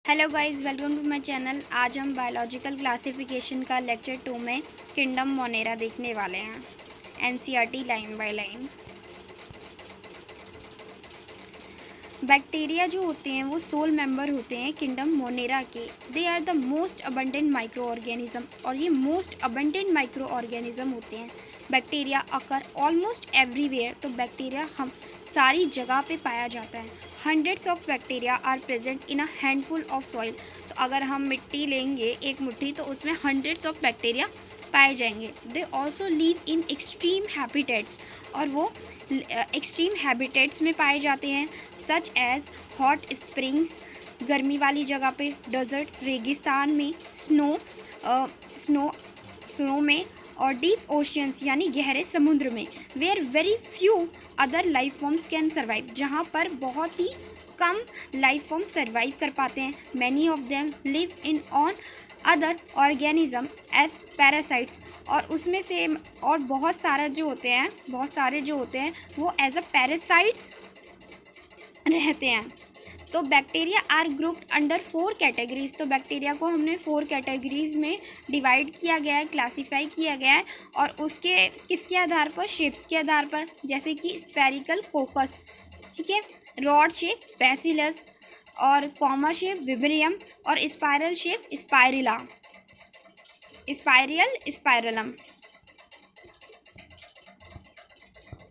Hello guys, welcome to my channel. आज हम biological classification का लेक्चर 2 में किंगडम मोनेरा देखने वाले हैं। NCERT line by line. Bacteria जो होते हैं वो सोल मेंबर होते हैं किंगडम मोनेरा के। They are the most abundant microorganism, और ये मोस्ट अबंडेंट माइक्रो ऑर्गेनिज्म होते हैं। बैक्टीरिया अकर ऑलमोस्ट एवरीवेयर, तो बैक्टीरिया हम सारी जगह पे पाया जाता है। Hundreds of bacteria are present in a handful of soil. तो अगर हम मिट्टी लेंगे एक मुट्ठी, तो उसमें हंड्रेड्स ऑफ बैक्टीरिया पाए जाएंगे। They also live in extreme habitats, और वो एक्सट्रीम हैबिटेट्स में पाए जाते हैं, सच एज हॉट स्प्रिंग्स गर्मी वाली जगह पे, डेजर्ट्स रेगिस्तान में, स्नो स्नो में, और डीप ओशियंस यानी गहरे समुद्र में, where very few other life forms can survive, जहाँ पर बहुत ही कम लाइफ फॉर्म सर्वाइव कर पाते हैं। Many of them live in on other organisms as parasites, और उसमें से और बहुत सारे जो होते हैं वो एज अ पैरासाइट्स रहते हैं। तो bacteria are grouped under 4 categories. तो बैक्टीरिया को हमने 4 कैटेगरीज में डिवाइड किया गया है, क्लासीफाई किया गया है, और उसके किसके आधार पर? शेप्स के आधार पर, जैसे कि स्फेरिकल कोकस, ठीक है, रॉड शेप बैसिलस, और कॉमा शेप विब्रियम, और स्पाइरल शेप स्पाइरिला, स्पाइरलम।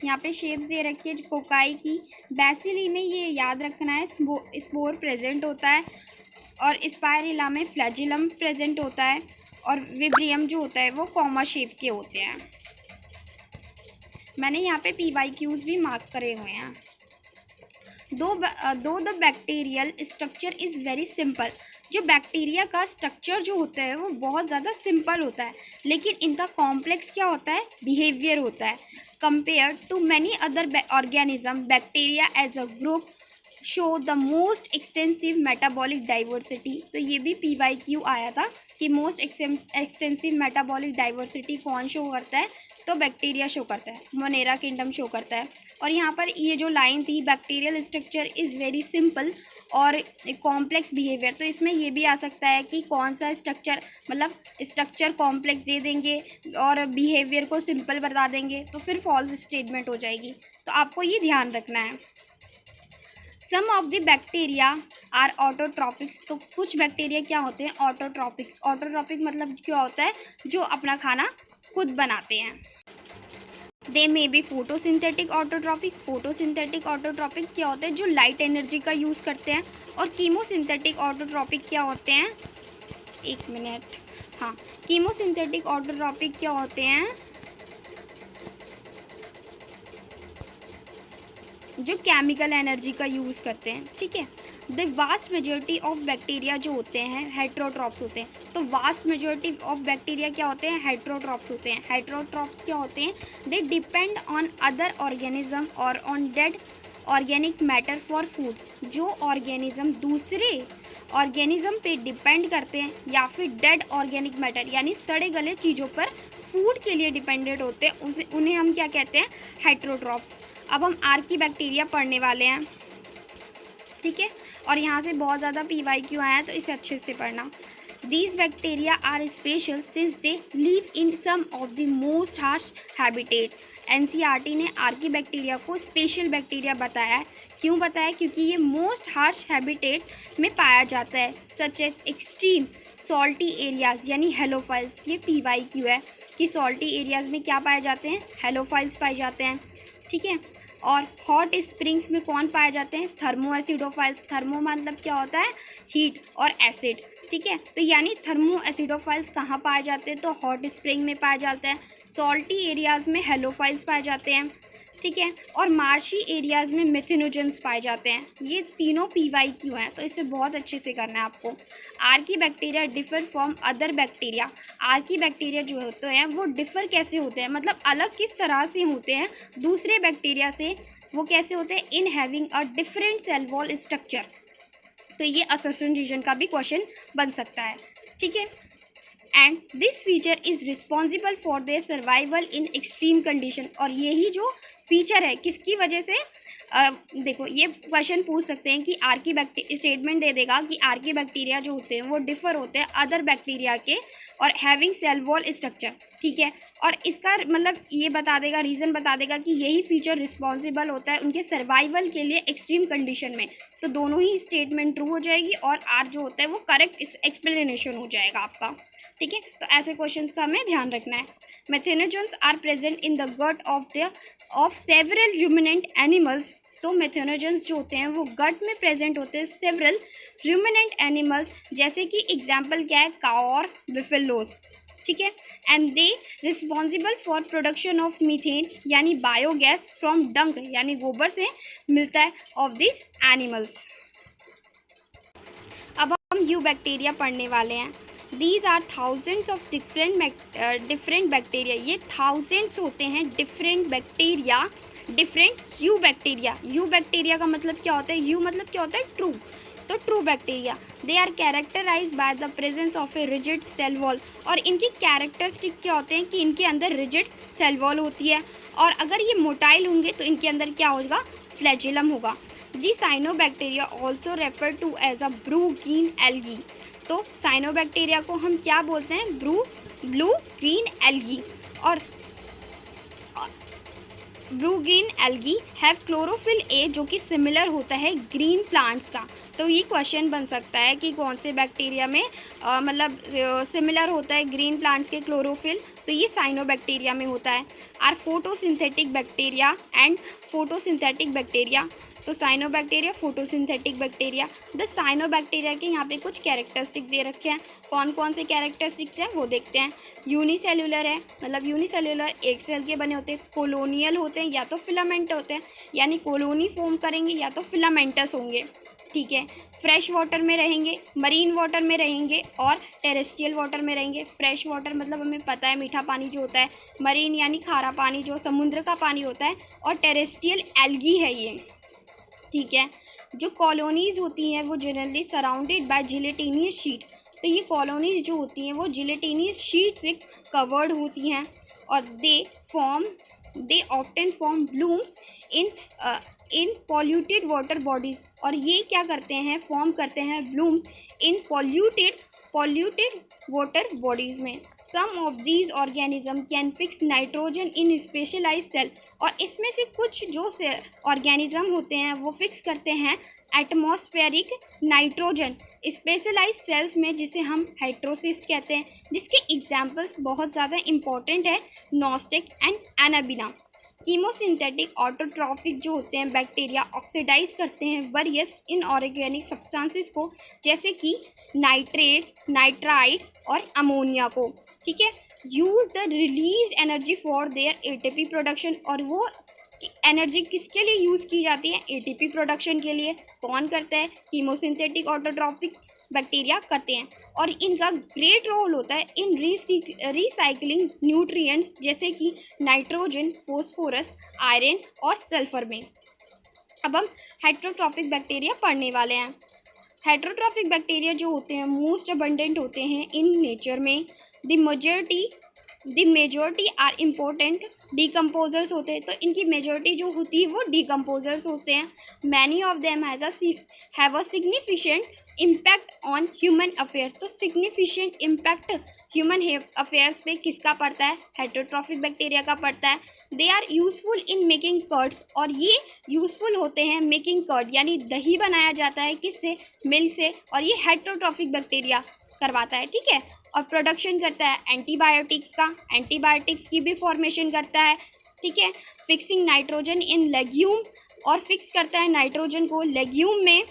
यहाँ पे शेप्स दे रखी है कोकाई की। बैसिली में ये याद रखना है स्पोर प्रेजेंट होता है, और स्पाइरिला में फ्लैजिलम प्रेजेंट होता है, और विब्रियम जो होता है वो कॉमा शेप के होते हैं। मैंने यहाँ पे PYQs भी मार्क करे हुए हैं। दो the bacterial structure is very simple. जो बैक्टीरिया का स्ट्रक्चर जो होता है वो बहुत ज़्यादा सिंपल होता है, लेकिन इनका कॉम्प्लेक्स क्या होता है? बिहेवियर होता है। Compare to many other organism, bacteria as a group show the most extensive metabolic diversity. तो ये भी PYQ आया था कि मोस्ट एक्सटेंसिव मेटाबॉलिक डाइवर्सिटी कौन शो करता है? तो बैक्टीरिया शो करता है, मोनेरा किंगडम शो करता है। और यहाँ पर ये जो लाइन थी, bacterial structure is very simple और कॉम्प्लेक्स बिहेवियर, तो इसमें ये भी आ सकता है कि कौन सा स्ट्रक्चर, मतलब स्ट्रक्चर कॉम्प्लेक्स दे देंगे और बिहेवियर को सिंपल बता देंगे, तो फिर फॉल्स स्टेटमेंट हो जाएगी। तो आपको ये ध्यान रखना है। सम ऑफ द बैक्टीरिया आर ऑटोट्रॉफिक्स। तो कुछ बैक्टीरिया क्या होते हैं? ऑटोट्रॉफिक्स। ऑटोट्रॉफिक मतलब क्या होता है? जो अपना खाना खुद बनाते हैं। They may be photosynthetic autotrophic. Photosynthetic autotrophic क्या होते हैं? जो लाइट एनर्जी का यूज़ करते हैं। और कीमोसिंथेटिक ऑटोट्रॉपिक क्या होते हैं? एक मिनट, हाँ, कीमोसिंथेटिक ऑटोट्रॉपिक क्या होते हैं? जो केमिकल एनर्जी का यूज़ करते हैं, ठीक है। The vast majority of bacteria जो होते हैं हेट्रोट्रॉप्स होते हैं। तो वास्ट मेजोरिटी ऑफ बैक्टीरिया क्या होते हैं? हेट्रोट्रॉप्स होते हैं। हेट्रोट्रॉप्स क्या होते हैं? They depend on other organism or on dead organic matter for food. जो ऑर्गेनिज्म दूसरे ऑर्गेनिज्म पे डिपेंड करते हैं, या फिर डेड ऑर्गेनिक मैटर यानी सड़े गले चीज़ों पर फूड के लिए डिपेंडेंट होते हैं, उन्हें हम क्या कहते हैं? हेट्रोट्रॉप्स। अब हम आर्की बैक्टीरिया पढ़ने वाले हैं, ठीक है, और यहाँ से बहुत ज़्यादा PYQ आया है, तो इसे अच्छे से पढ़ना। These bacteria are special since they live in some of the most harsh habitat. NCERT ने आर्की बैक्टीरिया को स्पेशल बैक्टीरिया बताया है। क्यों बताया? क्योंकि ये मोस्ट हार्श हैबिटेट में पाया जाता है, such as extreme salty areas यानी हेलोफाइल्स। ये PYQ है कि सॉल्टी एरियाज में क्या पाए जाते हैं? हेलोफाइल्स पाए जाते हैं, ठीक है। और हॉट स्प्रिंग्स में कौन पाए जाते हैं? Thermo acidophiles. थर्मो मतलब क्या होता है? हीट, और एसिड, ठीक है। तो यानी थर्मो एसिडोफाइल्स कहाँ पाए जाते हैं? तो हॉट स्प्रिंग में पाए जाते हैं। सॉल्टी एरियाज़ में हेलोफाइल्स पाए जाते हैं, ठीक है, और मार्शी एरियाज़ में मिथेनोजेंस पाए जाते हैं। ये तीनों PYQ हैं, तो इसे बहुत अच्छे से करना है आपको। Archie bacteria differ from other bacteria. Archie bacteria जो होते हैं वो डिफ़र कैसे होते हैं, मतलब अलग किस तरह से होते हैं दूसरे बैक्टीरिया से? वो कैसे होते हैं? In having a different cell wall structure. तो ये असर्शन रीजन का भी क्वेश्चन बन सकता है, ठीक है। And this feature is responsible for their survival in extreme condition. और यही जो फीचर है किसकी वजह से? देखो ये क्वेश्चन पूछ सकते हैं कि स्टेटमेंट दे देगा कि आर्की बैक्टीरिया जो होते हैं वो डिफर होते हैं अदर बैक्टीरिया के और हैविंग सेल वॉल स्ट्रक्चर, ठीक है। और इसका मतलब ये बता देगा, रीज़न बता देगा कि यही फीचर रिस्पॉन्सिबल होता है उनके सर्वाइवल के लिए एक्सट्रीम कंडीशन में। तो दोनों ही स्टेटमेंट ट्रू हो जाएगी और आर जो होता है वो करेक्ट एक्सप्लेनेशन हो जाएगा आपका, ठीक है। तो ऐसे क्वेश्चंस का हमें ध्यान रखना है। Methanogens are present in the gut of several ruminant animals. तो मेथेनोजेंस जो होते हैं वो गट में प्रेजेंट होते हैं सेवरल रूमिनेंट एनिमल्स, जैसे कि एग्जाम्पल क्या है, काऊ और बिफेलोज, ठीक है। And they responsible for production of methane यानी बायोगैस फ्रॉम डंक यानी गोबर से मिलता है ऑफ दिस एनिमल्स। अब हम यू बैक्टीरिया पढ़ने वाले हैं। These are thousands of different bacteria. ये थाउजेंड्स होते हैं different bacteria, different eubacteria. Eubacteria का मतलब क्या होता है, यू मतलब क्या होता है, ट्रू। तो true bacteria they are characterise by the presence of a rigid cell wall. और इनकी कैरेक्टरिस्टिक क्या होते हैं कि इनके अंदर रिजिड सेल वॉल होती है, और अगर ये मोटाइल होंगे तो इनके अंदर क्या होगा, फ्लैजिलम होगा। The cyanobacteria also refer to as a blue green algae. तो साइनोबैक्टीरिया को हम क्या बोलते हैं, ब्लू ग्रीन एल्गी। और blue green algae have chlorophyll A जो कि सिमिलर होता है ग्रीन प्लांट्स का। तो ये क्वेश्चन बन सकता है कि कौन से बैक्टीरिया में मतलब सिमिलर होता है ग्रीन प्लांट्स के क्लोरोफिल, तो ये साइनोबैक्टीरिया में होता है। Are photosynthetic bacteria and photosynthetic bacteria. तो cyanobacteria, photosynthetic bacteria. The cyanobacteria के यहाँ पे कुछ कैरेक्टरिस्टिक दे रखे हैं। कौन कौन से कैरेक्टरिस्टिक्स हैं वो देखते हैं। यूनिसेल्युलर है, मतलब यूनिसेल्युलर एक सेल के बने होते हैं। कोलोनियल होते हैं या तो फिलामेंट होते हैं, यानी कोलोनी फॉर्म करेंगे या तो फिलामेंटस होंगे, ठीक है। फ्रेश वाटर में रहेंगे, मरीन वाटर में रहेंगे और टेरेस्ट्रियल वाटर में रहेंगे। फ्रेश वाटर मतलब हमें पता है मीठा पानी जो होता है, मरीन यानी खारा पानी जो समुद्र का पानी होता है, और टेरेस्ट्रियल एल्गी है ये, ठीक है। जो कॉलोनीज़ होती हैं वो generally surrounded by gelatinous sheet. तो ये कॉलोनीज़ जो होती हैं वो जिलेटिनियस शीट से कवर्ड होती हैं, और they often form blooms in polluted water bodies. और ये क्या करते हैं, फॉर्म करते हैं blooms in polluted water bodies में। Some of these organisms can fix nitrogen in specialise cell. और इसमें से कुछ जो ऑर्गेनिज्म होते हैं वो फिक्स करते हैं एटमॉस्फेरिक नाइट्रोजन स्पेशलाइज सेल्स में, जिसे हम हाइड्रोसिस्ट कहते हैं, जिसके एग्जाम्पल्स बहुत ज़्यादा इंपॉर्टेंट है, gnostic and Anabaena. Chemosynthetic autotrophic जो होते हैं बैक्टीरिया ऑक्सीडाइज करते हैं वेरियस इनऑर्गेनिक सब्सटेंसेस को, जैसे कि नाइट्रेट्स, नाइट्राइट्स और अमोनिया को, ठीक है। Use the release energy for their ATP production. और वो एनर्जी किसके लिए यूज़ की जाती है, एटीपी प्रोडक्शन के लिए। कौन करता है, कीमोसिंथेटिक ऑटोट्रॉफिक बैक्टीरिया करते हैं। और इनका ग्रेट रोल होता है इन रिसाइकलिंग न्यूट्रिएंट्स, जैसे कि नाइट्रोजन, फॉस्फोरस, आयरन और सल्फर में। अब हम हेट्रोट्रॉफिक बैक्टीरिया पढ़ने वाले हैं। हेट्रोट्रॉफिक बैक्टीरिया जो होते हैं मोस्ट अबंडेंट होते हैं इन नेचर में। The majority are important decomposers होते हैं। तो इनकी मेजॉरिटी जो होती है वो डिकम्पोजर्स होते हैं। Many of them have a significant impact on human affairs. तो सिग्निफिकेंट इम्पैक्ट ह्यूमन अफेयर्स पे किसका पड़ता है, हेट्रोट्रॉफिक बैक्टीरिया का पड़ता है। They are useful in making curds. और ये यूजफुल होते हैं मेकिंग कर्ड, यानी दही बनाया जाता है किससे, मिल्क से, और ये हेट्रोट्रॉफिक बैक्टीरिया करवाता है, ठीक है। और प्रोडक्शन करता है एंटीबायोटिक्स का, एंटीबायोटिक्स की भी फॉर्मेशन करता है, ठीक है। फिक्सिंग नाइट्रोजन इन लेग्यूम, और फिक्स करता है नाइट्रोजन को लेग्यूम में,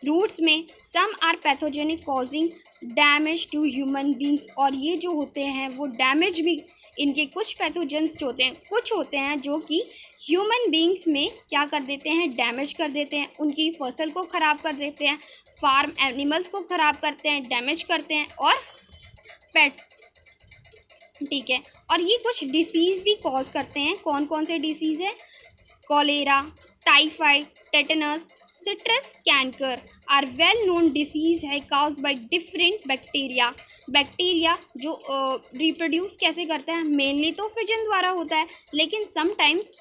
रूट्स में। Some are pathogenic causing damage to human beings. और ये जो होते हैं वो डैमेज भी, इनके कुछ पैथोजेंस जो होते हैं, कुछ होते हैं जो कि ह्यूमन बींग्स में क्या कर देते हैं, डैमेज कर देते हैं, उनकी फसल को ख़राब कर देते हैं, फार्म एनिमल्स को ख़राब करते हैं, डैमेज करते हैं, और पेट्स, ठीक है। और ये कुछ डिसीज़ भी कॉज करते हैं। कौन कौन से डिसीज़ है, cholera, typhoid, tetanus, citrus canker are well known disease है cause by different bacteria. Bacteria जो रिप्रोड्यूस कैसे करते हैं, मेनली तो फिजन द्वारा होता है, लेकिन समटाइम्स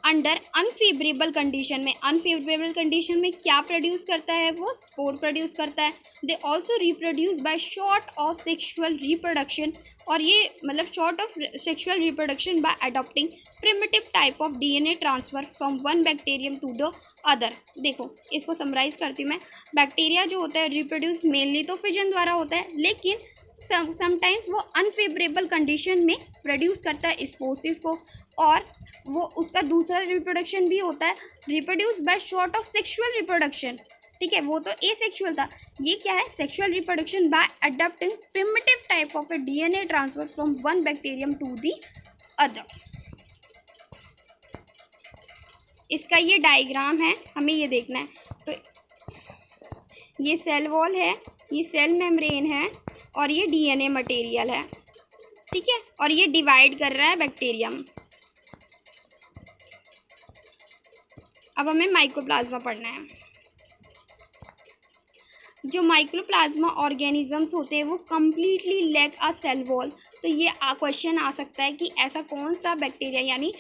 अंडर अनफेवरेबल कंडीशन में, अनफेवरेबल कंडीशन में क्या प्रोड्यूस करता है, वो स्पोर प्रोड्यूस करता है। They also reproduce by sort of sexual reproduction, और ये मतलब sort of sexual reproduction by adopting primitive type of DNA transfer from one bacterium to the other. देखो इसको समराइज करती हूँ मैं। बैक्टीरिया जो होता है रिप्रोड्यूस मेनली तो फिजन द्वारा होता है, लेकिन समटाइम्स वो अनफेवरेबल कंडीशन में प्रोड्यूस करता है स्पोर्सिस को, और वो उसका दूसरा रिप्रोडक्शन भी होता है reproduce by sort of sexual reproduction. ठीक है, वो तो एसेक्सुअल था, ये क्या है, sexual reproduction by adopting primitive type of a DNA transfer from one bacterium to the other. इसका ये डायग्राम है, हमें ये देखना है। तो ये सेल वॉल है, ये सेल मेम्ब्रेन है, और ये डीएनए मटेरियल है। ठीक है, और ये डिवाइड कर रहा है बैक्टीरियम। अब हमें माइकोप्लाज्मा पढ़ना है। जो माइक्रोप्लाज्मा ऑर्गेनिजम्स होते हैं वो completely lack a cell wall. तो ये क्वेश्चन आ सकता है कि ऐसा कौन सा बैक्टीरिया यानी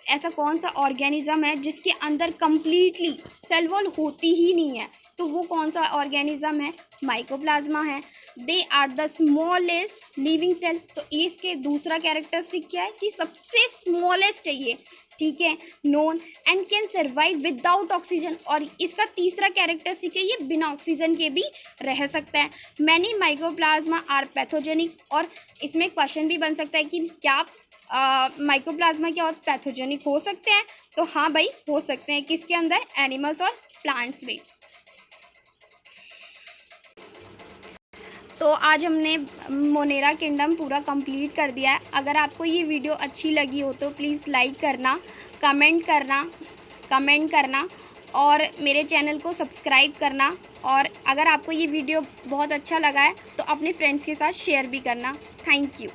ऐसा कौन सा ऑर्गेनिज्म है जिसके अंदर कम्प्लीटली सेल वॉल होती ही नहीं है, तो वो कौन सा ऑर्गेनिज्म है, माइकोप्लाज्मा है। They are the smallest living cell. तो इसके दूसरा कैरेक्टरिस्टिक क्या है कि सबसे स्मॉलेस्ट है ये, ठीक है, known and can survive without oxygen. और इसका तीसरा कैरेक्टरिस्टिक है ये बिना ऑक्सीजन के भी रह सकता है। मैनी माइकोप्लाज्मा आर पैथोजेनिक, और इसमें क्वेश्चन भी बन सकता है कि क्या माइकोप्लाज्मा क्या पैथोजेनिक हो सकते हैं। तो हाँ भाई हो सकते हैं, किसके अंदर, एनिमल्स और प्लांट्स में। तो आज हमने मोनेरा किंगडम पूरा कंप्लीट कर दिया है। अगर आपको ये वीडियो अच्छी लगी हो तो प्लीज़ लाइक करना, कमेंट करना और मेरे चैनल को सब्सक्राइब करना। और अगर आपको ये वीडियो बहुत अच्छा लगा है तो अपने फ्रेंड्स के साथ शेयर भी करना। Thank you.